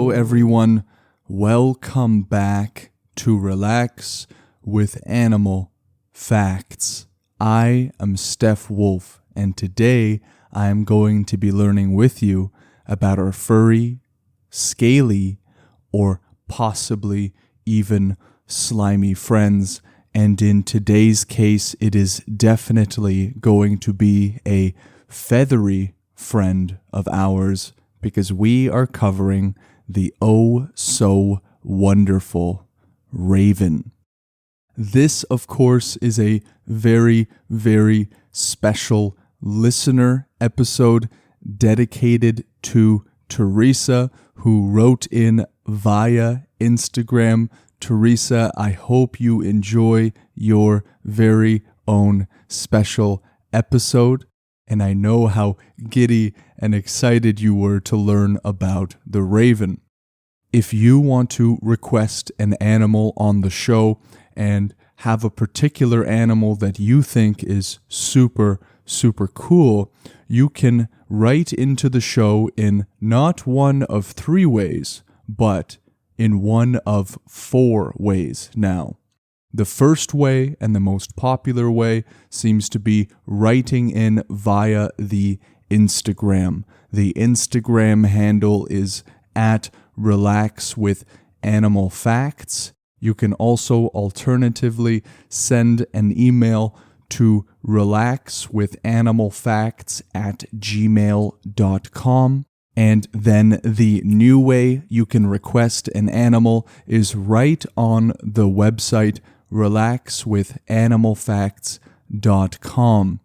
Hello everyone, welcome back to Relax with Animal Facts. I am Steph Wolf, and today I am going to be learning with you about our furry, scaly, or possibly even slimy friends. And in today's case, it is definitely going to be a feathery friend of ours, because we are covering the oh so wonderful raven. This, of course, is a very, very special listener episode dedicated to Teresa, who wrote in via Instagram. Teresa, I hope you enjoy your very own special episode. And I know how giddy and excited you were to learn about the raven. If you want to request an animal on the show and have a particular animal that you think is super, super cool, you can write into the show in not one of 3 ways, but in one of 4 ways now. The first way, and the most popular way, seems to be writing in via the Instagram. The Instagram handle is at Relax with Animal Facts. You can also alternatively send an email to relaxwithanimalfacts@gmail.com. And then the new way you can request an animal is right on the website relaxwithanimalfacts.com.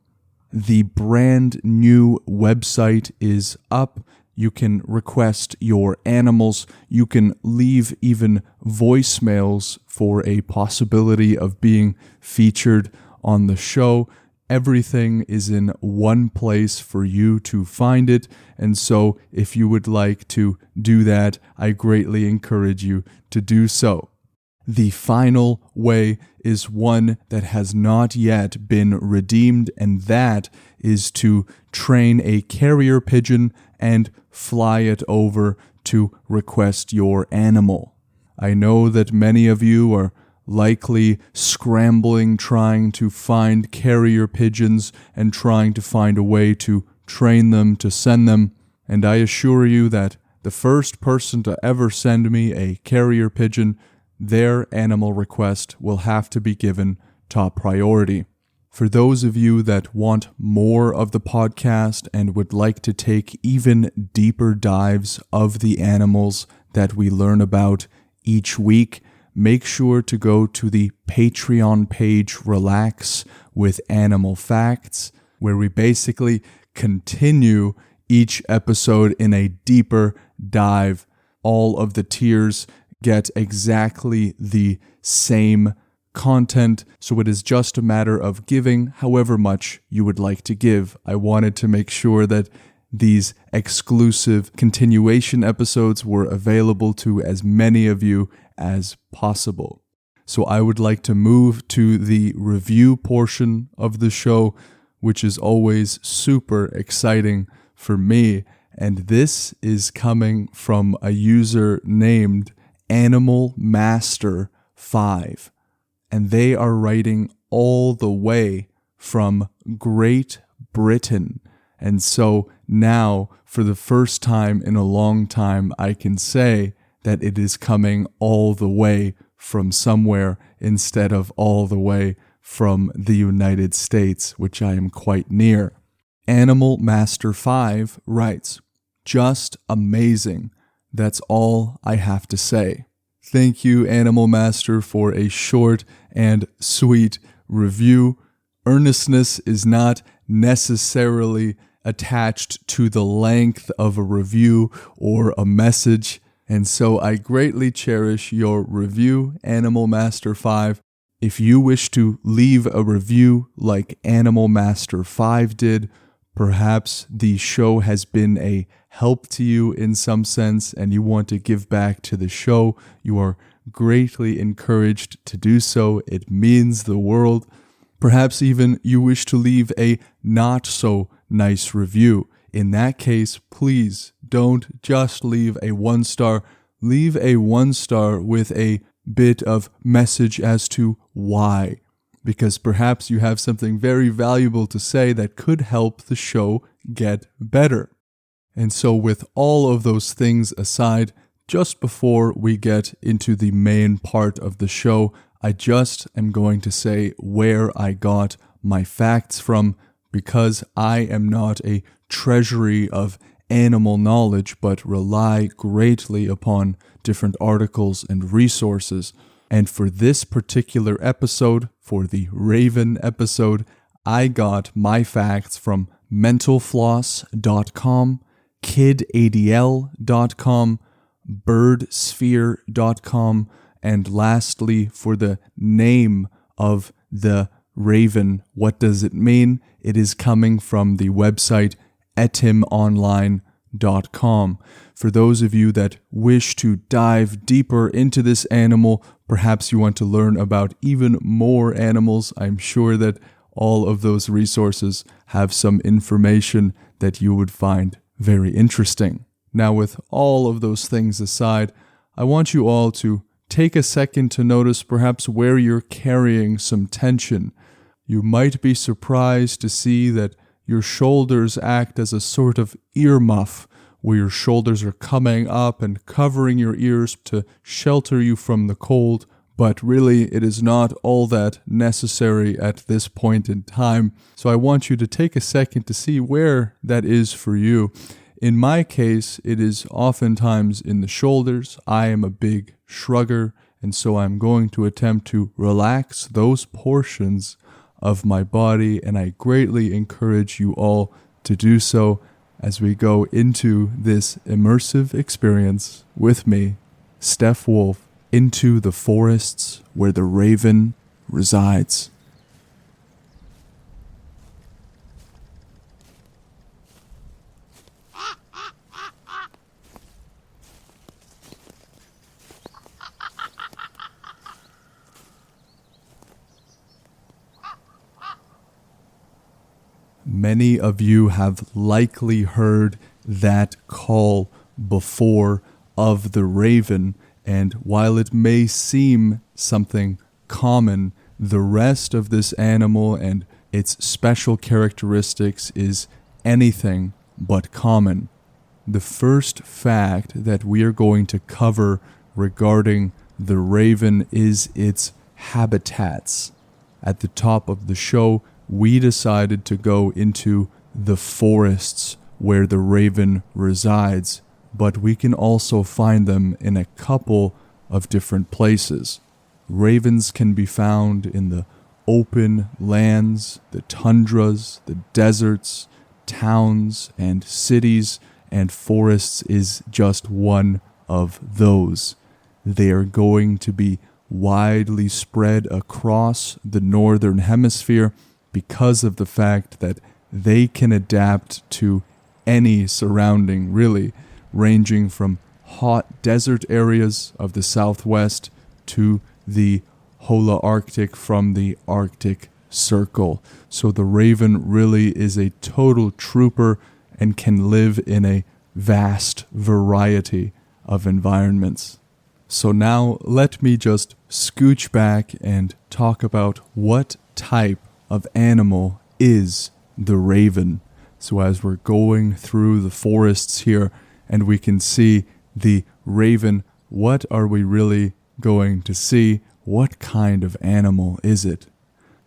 The brand new website is up. You can request your animals. You can leave even voicemails for a possibility of being featured on the show. Everything is in one place for you to find it. And so if you would like to do that, I greatly encourage you to do so. The final way is one that has not yet been redeemed, and that is to train a carrier pigeon and fly it over to request your animal. I know that many of you are likely scrambling, trying to find carrier pigeons and trying to find a way to train them, to send them, and I assure you that the first person to ever send me a carrier pigeon, their animal request will have to be given top priority. For those of you that want more of the podcast and would like to take even deeper dives of the animals that we learn about each week, make sure to go to the Patreon page Relax with Animal Facts, where we basically continue each episode in a deeper dive. All of the tiers get exactly the same content, so it is just a matter of giving however much you would like to give. I wanted to make sure that these exclusive continuation episodes were available to as many of you as possible. So I would like to move to the review portion of the show, which is always super exciting for me. And this is coming from a user named Animal Master 5, and they are writing all the way from Great Britain. And so now, for the first time in a long time, I can say that it is coming all the way from somewhere instead of all the way from the United States, which I am quite near. Animal Master 5 writes, "Just amazing. That's all I have to say." Thank you, Animal Master, for a short and sweet review. Earnestness is not necessarily attached to the length of a review or a message, and so I greatly cherish your review, Animal Master 5. If you wish to leave a review like Animal Master 5 did, perhaps the show has been a help to you in some sense and you want to give back to the show, you are greatly encouraged to do so. It means the world. Perhaps even you wish to leave a not so nice review. In that case, please don't just leave a 1-star, leave a 1-star with a bit of message as to why, because perhaps you have something very valuable to say that could help the show get better. And so with all of those things aside, just before we get into the main part of the show, I just am going to say where I got my facts from, because I am not a treasury of animal knowledge, but rely greatly upon different articles and resources. And for this particular episode, for the Raven episode, I got my facts from mentalfloss.com, kidadl.com, birdsphere.com, and lastly, for the name of the raven, what does it mean? It is coming from the website etimonline.com. For those of you that wish to dive deeper into this animal, perhaps you want to learn about even more animals, I'm sure that all of those resources have some information that you would find very interesting. Now, with all of those things aside, I want you all to take a second to notice perhaps where you're carrying some tension. You might be surprised to see that your shoulders act as a sort of earmuff, where your shoulders are coming up and covering your ears to shelter you from the cold, but really it is not all that necessary at this point in time. So I want you to take a second to see where that is for you. In my case, it is oftentimes in the shoulders. I am a big shrugger, and so I'm going to attempt to relax those portions of my body, and I greatly encourage you all to do so as we go into this immersive experience with me, Steph Wolf, into the forests where the raven resides. Many of you have likely heard that call before of the raven, and while it may seem something common, the rest of this animal and its special characteristics is anything but common. The first fact that we are going to cover regarding the raven is its habitats. At the top of the show, we decided to go into the forests where the raven resides, but we can also find them in a couple of different places. Ravens can be found in the open lands, the tundras, the deserts, towns, and cities, and forests is just one of those. They are going to be widely spread across the northern hemisphere because of the fact that they can adapt to any surrounding, really, ranging from hot desert areas of the southwest to the Holarctic from the Arctic Circle. So the raven really is a total trooper and can live in a vast variety of environments. So now let me just scooch back and talk about what type of animal is the raven. So as we're going through the forests here and we can see the raven, what are we really going to see? What kind of animal is it?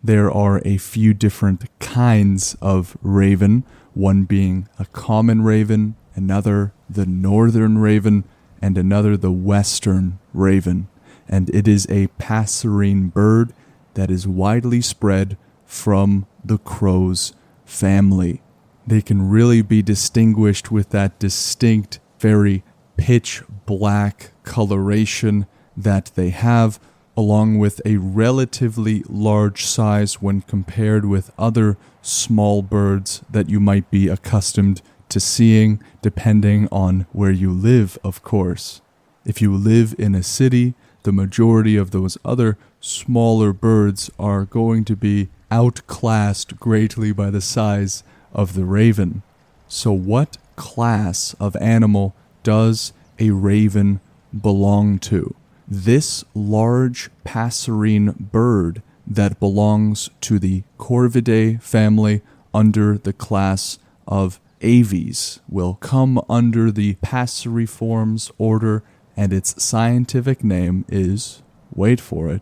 There are a few different kinds of raven, one being a common raven, another the northern raven, and another the western raven. And it is a passerine bird that is widely spread from the crow's family. They can really be distinguished with that distinct, very pitch black coloration that they have, along with a relatively large size when compared with other small birds that you might be accustomed to seeing, depending on where you live, of course. If you live in a city, the majority of those other smaller birds are going to be outclassed greatly by the size of the raven. So what class of animal does a raven belong to. This large passerine bird that belongs to the Corvidae family under the class of Aves will come under the Passeriformes order, and its scientific name is, wait for it,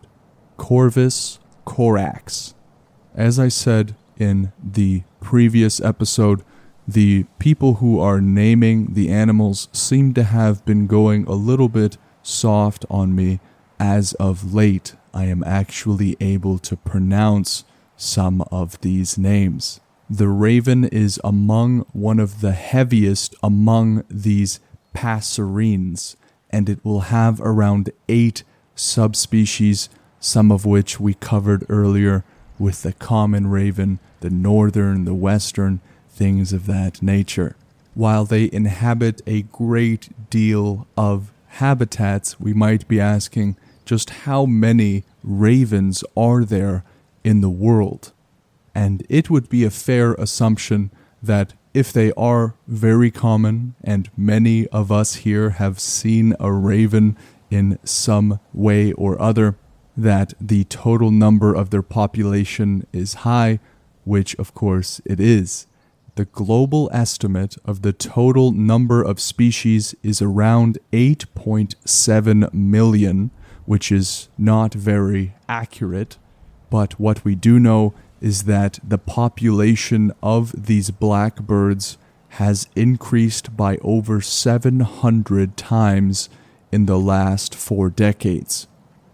Corvus corax. As I said in the previous episode, the people who are naming the animals seem to have been going a little bit soft on me. As of late, I am actually able to pronounce some of these names. The raven is among one of the heaviest among these passerines, and it will have around 8 subspecies, some of which we covered earlier with the common raven, the northern, the western, things of that nature. While they inhabit a great deal of habitats, we might be asking just how many ravens are there in the world? And it would be a fair assumption that if they are very common, and many of us here have seen a raven in some way or other, that the total number of their population is high, which of course it is. The global estimate of the total number of species is around 8.7 million, which is not very accurate, but what we do know is that the population of these blackbirds has increased by over 700 times in the last 4 decades.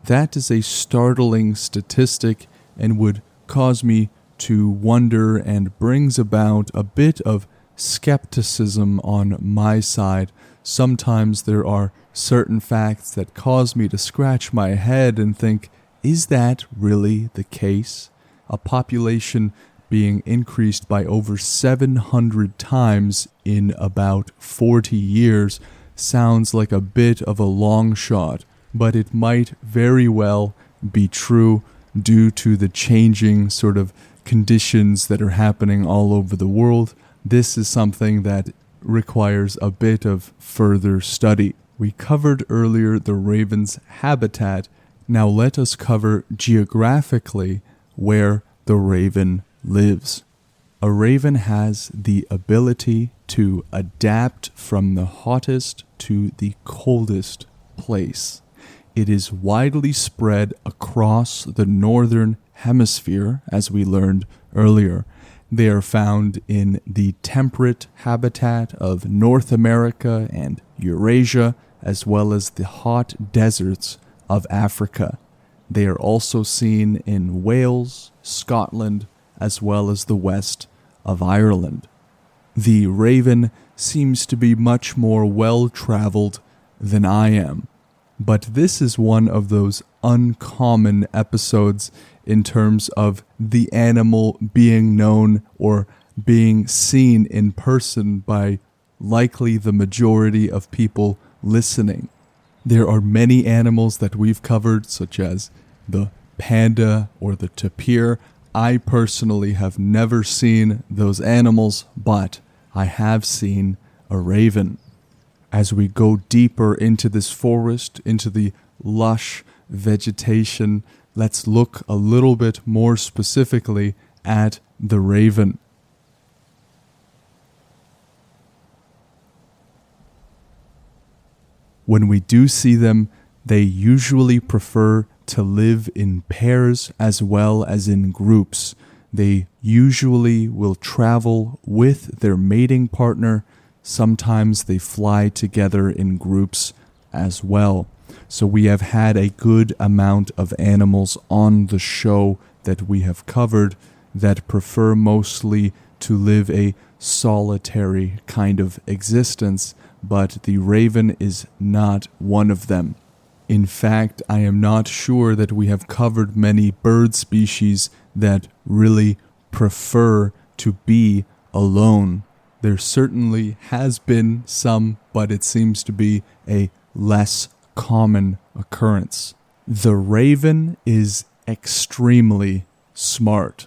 That is a startling statistic and would cause me to wonder and brings about a bit of skepticism on my side. Sometimes there are certain facts that cause me to scratch my head and think, is that really the case? A population being increased by over 700 times in about 40 years sounds like a bit of a long shot, but it might very well be true due to the changing sort of conditions that are happening all over the world. This is something that requires a bit of further study. We covered earlier the raven's habitat. Now let us cover geographically where the raven lives. A raven has the ability to adapt from the hottest to the coldest place. It is widely spread across the northern hemisphere, as we learned earlier. They are found in the temperate habitat of North America and Eurasia, as well as the hot deserts of Africa. They are also seen in Wales, Scotland, as well as the west of Ireland. The raven seems to be much more well-traveled than I am, but this is one of those uncommon episodes in terms of the animal being known or being seen in person by likely the majority of people listening. There are many animals that we've covered, such as the panda or the tapir. I personally have never seen those animals, but I have seen a raven. As we go deeper into this forest, into the lush vegetation, let's look a little bit more specifically at the raven. When we do see them, they usually prefer to live in pairs as well as in groups. They usually will travel with their mating partner. Sometimes they fly together in groups as well. So we have had a good amount of animals on the show that we have covered that prefer mostly to live a solitary kind of existence, but the raven is not one of them. In fact, I am not sure that we have covered many bird species that really prefer to be alone. There certainly has been some, but it seems to be a less common occurrence. The raven is extremely smart.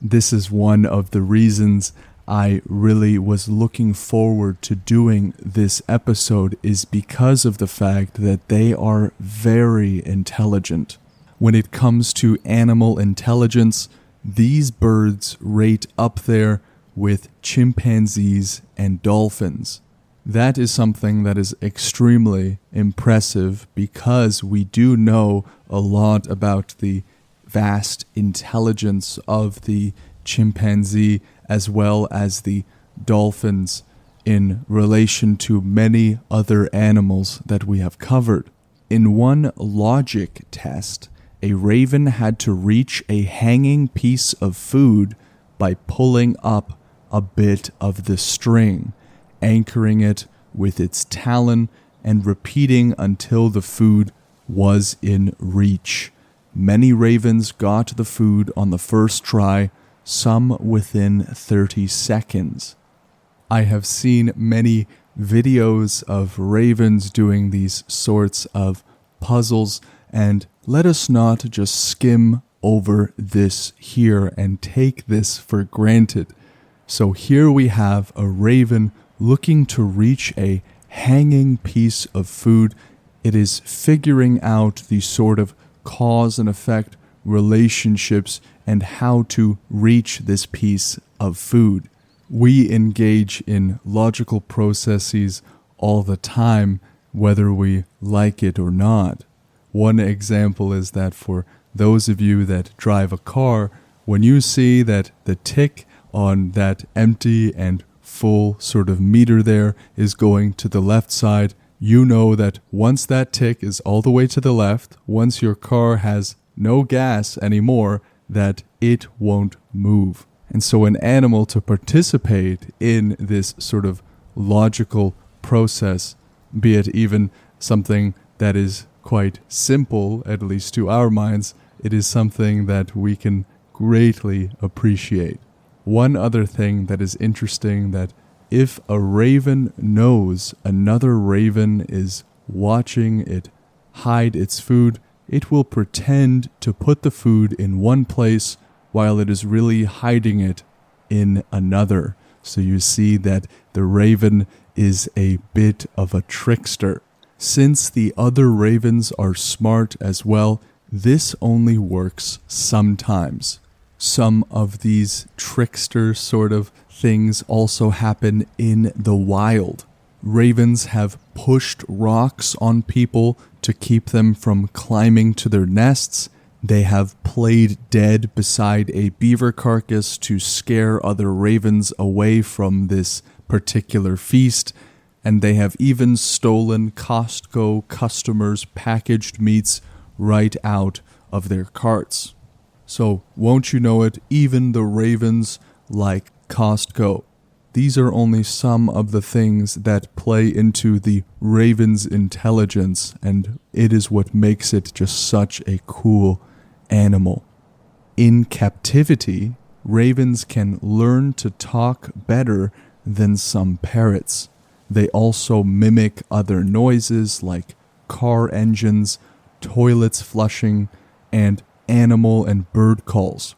This is one of the reasons I really was looking forward to doing this episode is because of the fact that they are very intelligent. When it comes to animal intelligence, these birds rate up there with chimpanzees and dolphins. That is something that is extremely impressive because we do know a lot about the vast intelligence of the chimpanzee as well as the dolphins in relation to many other animals that we have covered. In one logic test, a raven had to reach a hanging piece of food by pulling up a bit of the string, anchoring it with its talon, and repeating until the food was in reach. Many ravens got the food on the first try, some within 30 seconds. I have seen many videos of ravens doing these sorts of puzzles, and let us not just skim over this here and take this for granted. So here we have a raven looking to reach a hanging piece of food. It is figuring out the sort of cause and effect relationships and how to reach this piece of food. We engage in logical processes all the time, whether we like it or not. One example is that for those of you that drive a car, when you see that the tick on that empty and full sort of meter there is going to the left side, you know that once that tick is all the way to the left, once your car has no gas anymore, that it won't move. And so an animal, to participate in this sort of logical process, be it even something that is quite simple, at least to our minds, it is something that we can greatly appreciate. One other thing that is interesting, that if a raven knows another raven is watching it hide its food, it will pretend to put the food in one place while it is really hiding it in another. So you see that the raven is a bit of a trickster. Since the other ravens are smart as well, this only works sometimes. Some of these trickster sort of things also happen in the wild. Ravens have pushed rocks on people to keep them from climbing to their nests. They have played dead beside a beaver carcass to scare other ravens away from this particular feast. And they have even stolen Costco customers' packaged meats right out of their carts. So, won't you know it, even the ravens like Costco. These are only some of the things that play into the raven's intelligence, and it is what makes it just such a cool animal. In captivity, ravens can learn to talk better than some parrots. They also mimic other noises like car engines, toilets flushing, and animal and bird calls.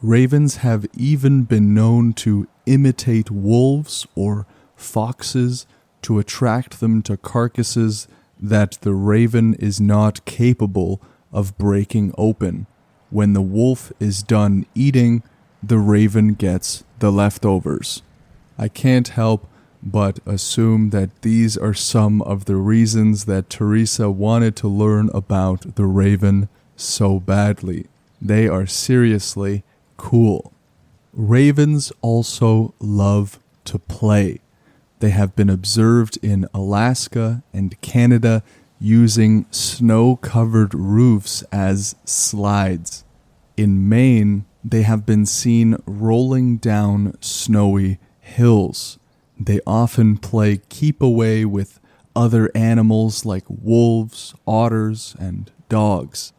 Ravens have even been known to imitate wolves or foxes to attract them to carcasses that the raven is not capable of breaking open. When the wolf is done eating, the raven gets the leftovers. I can't help but assume that these are some of the reasons that Teresa wanted to learn about the raven so badly. They are seriously cool. Ravens also love to play. They have been observed in Alaska and Canada using snow-covered roofs as slides. In Maine, they have been seen rolling down snowy hills. They often play keep away with other animals like wolves, otters, and dogs.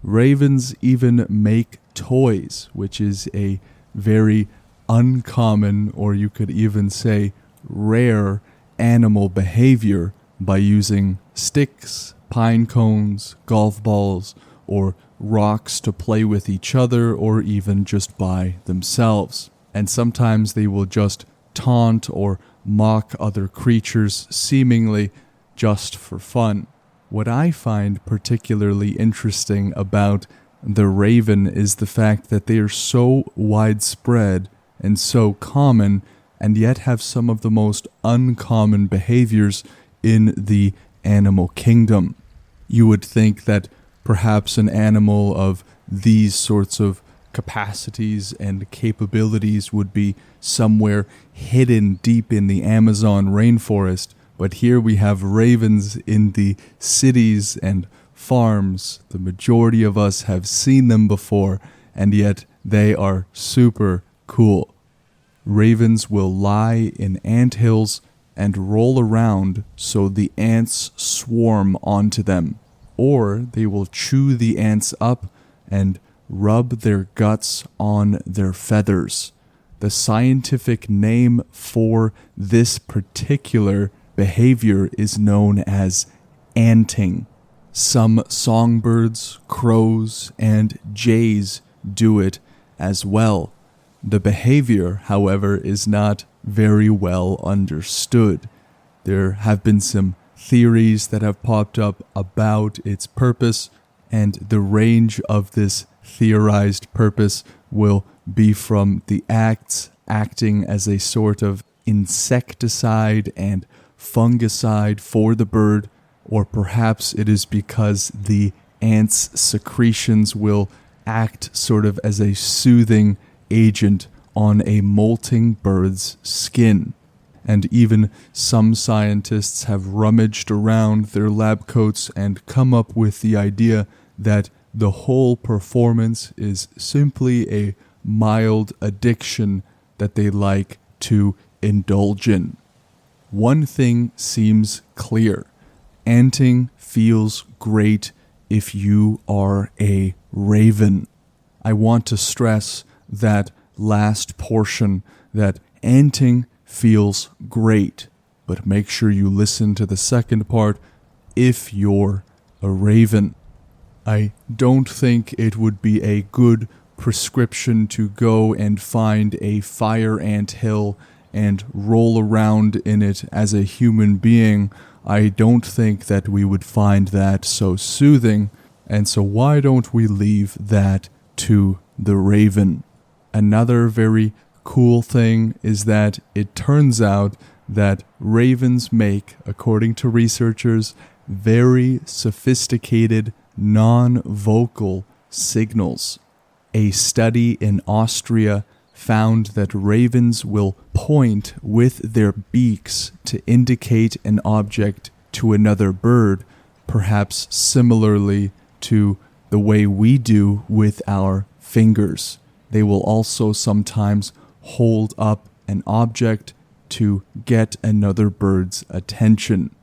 Ravens even make toys, which is a very uncommon, or you could even say rare, animal behavior by using sticks, pine cones, golf balls, or rocks to play with each other or even just by themselves. and sometimes they will just taunt or mock other creatures, seemingly just for fun. What I find particularly interesting about the raven is the fact that they are so widespread and so common, and yet have some of the most uncommon behaviors in the animal kingdom. You would think that perhaps an animal of these sorts of capacities and capabilities would be somewhere hidden deep in the Amazon rainforest, but here we have ravens in the cities and farms. The majority of us have seen them before, and yet they are super cool. Ravens will lie in anthills and roll around so the ants swarm onto them, or they will chew the ants up and rub their guts on their feathers. The scientific name for this particular behavior is known as anting. Some songbirds, crows, and jays do it as well. The behavior, however, is not very well understood. There have been some theories that have popped up about its purpose, and the range of this theorized purpose will be from the acting as a sort of insecticide and fungicide for the bird, or perhaps it is because the ant's secretions will act sort of as a soothing agent on a molting bird's skin. And even some scientists have rummaged around their lab coats and come up with the idea that the whole performance is simply a mild addiction that they like to indulge in. One thing seems clear. Anting feels great if you are a raven. I want to stress that last portion, that anting feels great, but make sure you listen to the second part if you're a raven. I don't think it would be a good prescription to go and find a fire ant hill and roll around in it as a human being. I don't think that we would find that so soothing, and so why don't we leave that to the raven? Another very cool thing is that it turns out that ravens make, according to researchers, very sophisticated non-vocal signals. A study in Austria found that ravens will point with their beaks to indicate an object to another bird, perhaps similarly to the way we do with our fingers. They will also sometimes hold up an object to get another bird's attention.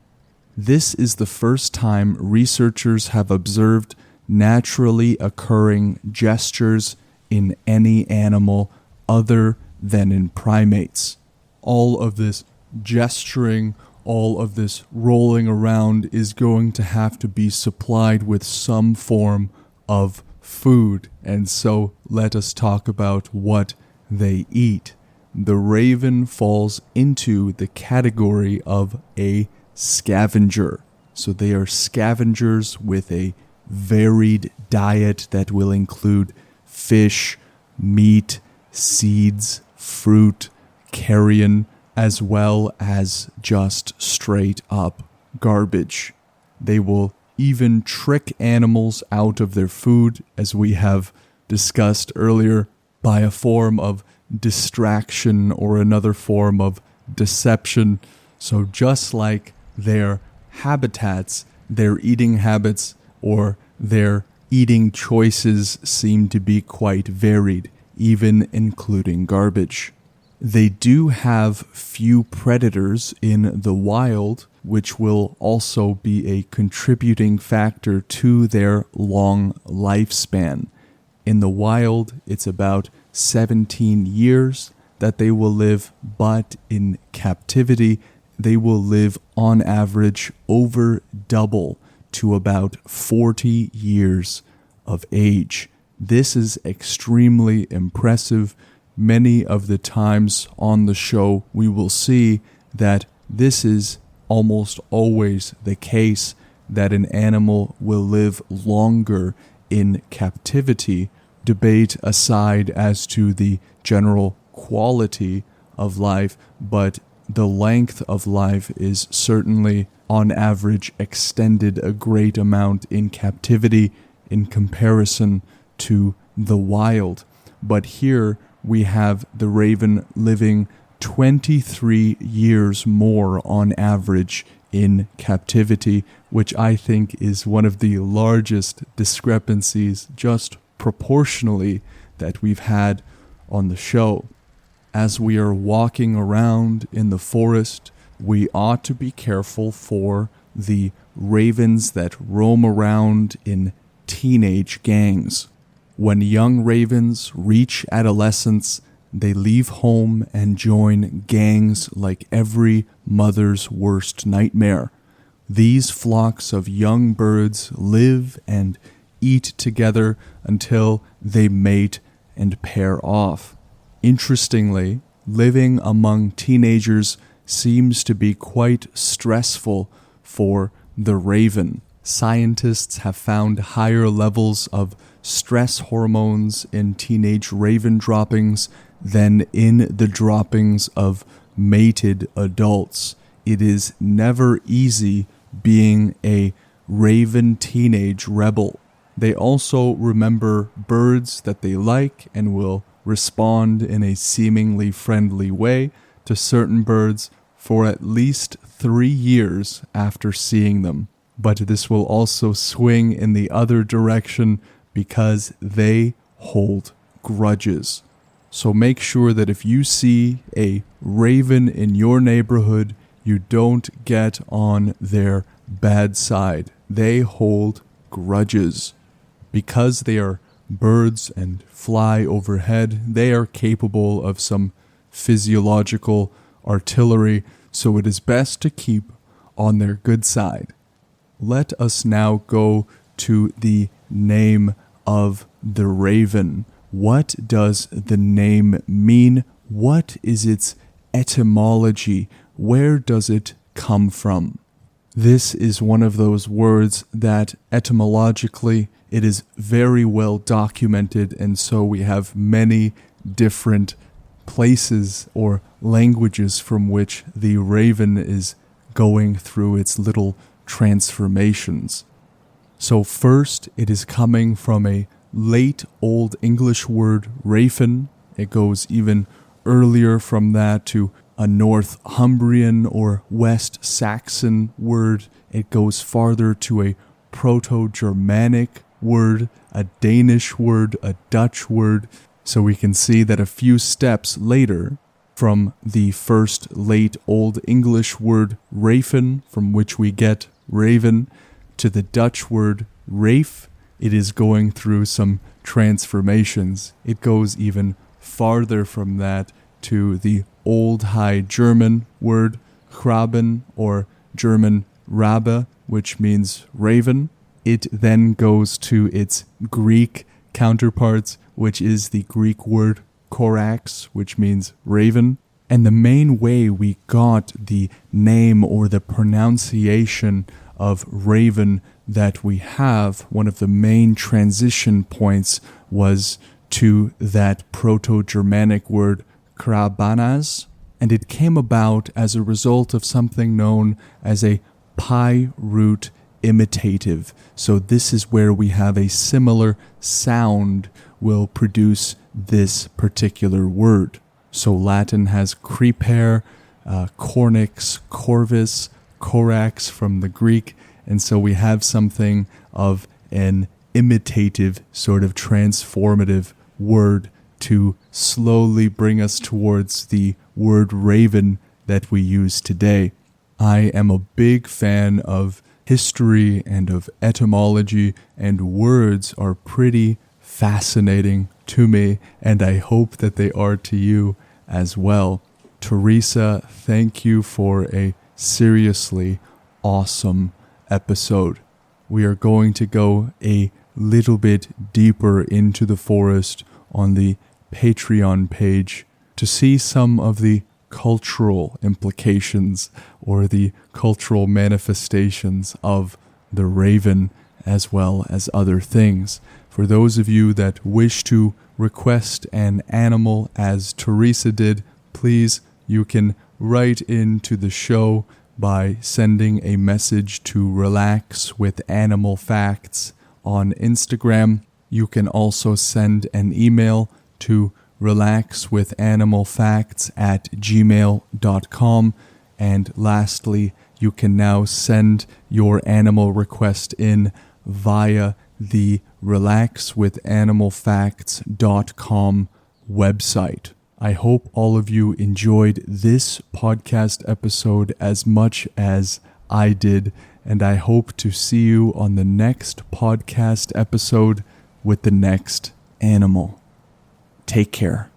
This is the first time researchers have observed naturally occurring gestures in any animal other than in primates. All of this gesturing, all of this rolling around is going to have to be supplied with some form of food, and so let us talk about what they eat. The raven falls into the category of a scavenger. So they are scavengers with a varied diet that will include fish, meat, seeds, fruit, carrion, as well as just straight up garbage. They will even trick animals out of their food, as we have discussed earlier, by a form of distraction or another form of deception. So just like their habitats, their eating habits or their eating choices seem to be quite varied, even including garbage. They do have few predators in the wild, which will also be a contributing factor to their long lifespan. In the wild, it's about 17 years that they will live, but in captivity, they will live on average over double to about 40 years of age. This is extremely impressive. many of the times on the show, we will see that this is almost always the case, that an animal will live longer in captivity. Debate aside as to the general quality of life, but the length of life is certainly, on average, extended a great amount in captivity in comparison to the wild. But here we have the raven living 23 years more on average in captivity, which I think is one of the largest discrepancies just proportionally that we've had on the show. As we are walking around in the forest, we ought to be careful for the ravens that roam around in teenage gangs. When young ravens reach adolescence, they leave home and join gangs like every mother's worst nightmare. These flocks of young birds live and eat together until they mate and pair off. Interestingly, living among teenagers seems to be quite stressful for the raven. Scientists have found higher levels of stress hormones in teenage raven droppings than in the droppings of mated adults. It is never easy being a raven teenage rebel. They also remember birds that they like and will respond in a seemingly friendly way to certain birds for at least 3 years after seeing them. But this will also swing in the other direction because they hold grudges. So make sure that if you see a raven in your neighborhood, you don't get on their bad side. They hold grudges. Because they are birds and fly overhead, they are capable of some physiological artillery, so it is best to keep on their good side. Let us now go to the name of the raven. What does the name mean? What is its etymology? Where does it come from? This is one of those words that etymologically it is very well documented, and so we have many different places or languages from which the raven is going through its little transformations. So first, it is coming from a late Old English word, rafen. It goes even earlier from that to a Northumbrian or West Saxon word. It goes farther to a Proto-Germanic word, a Danish word, a Dutch word. So we can see that a few steps later, from the first late Old English word rafen, from which we get raven, to the Dutch word rafe, it is going through some transformations. It goes even farther from that to the Old High German word graben, or German rabe, which means raven. It then goes to its Greek counterparts, which is the Greek word korax, which means raven. And the main way we got the name or the pronunciation of raven that we have, one of the main transition points was to that Proto-Germanic word krabanas, and it came about as a result of something known as a pi root imitative. So this is where we have a similar sound will produce this particular word. So Latin has creper, cornix, corvus, corax from the Greek, and so we have something of an imitative sort of transformative word to slowly bring us towards the word raven that we use today. I am a big fan of history and of etymology, and words are pretty fascinating to me, and I hope that they are to you as well. Teresa, thank you for a seriously awesome episode. We are going to go a little bit deeper into the forest on the Patreon page to see some of the cultural implications or the cultural manifestations of the raven, as well as other things. For those of you that wish to request an animal as Teresa did, please, you can write into the show by sending a message to Relax with Animal Facts on Instagram. You can also send an email to relaxwithanimalfacts@gmail.com. And lastly, you can now send your animal request in via the relaxwithanimalfacts.com website. I hope all of you enjoyed this podcast episode as much as I did, and I hope to see you on the next podcast episode with the next animal. Take care.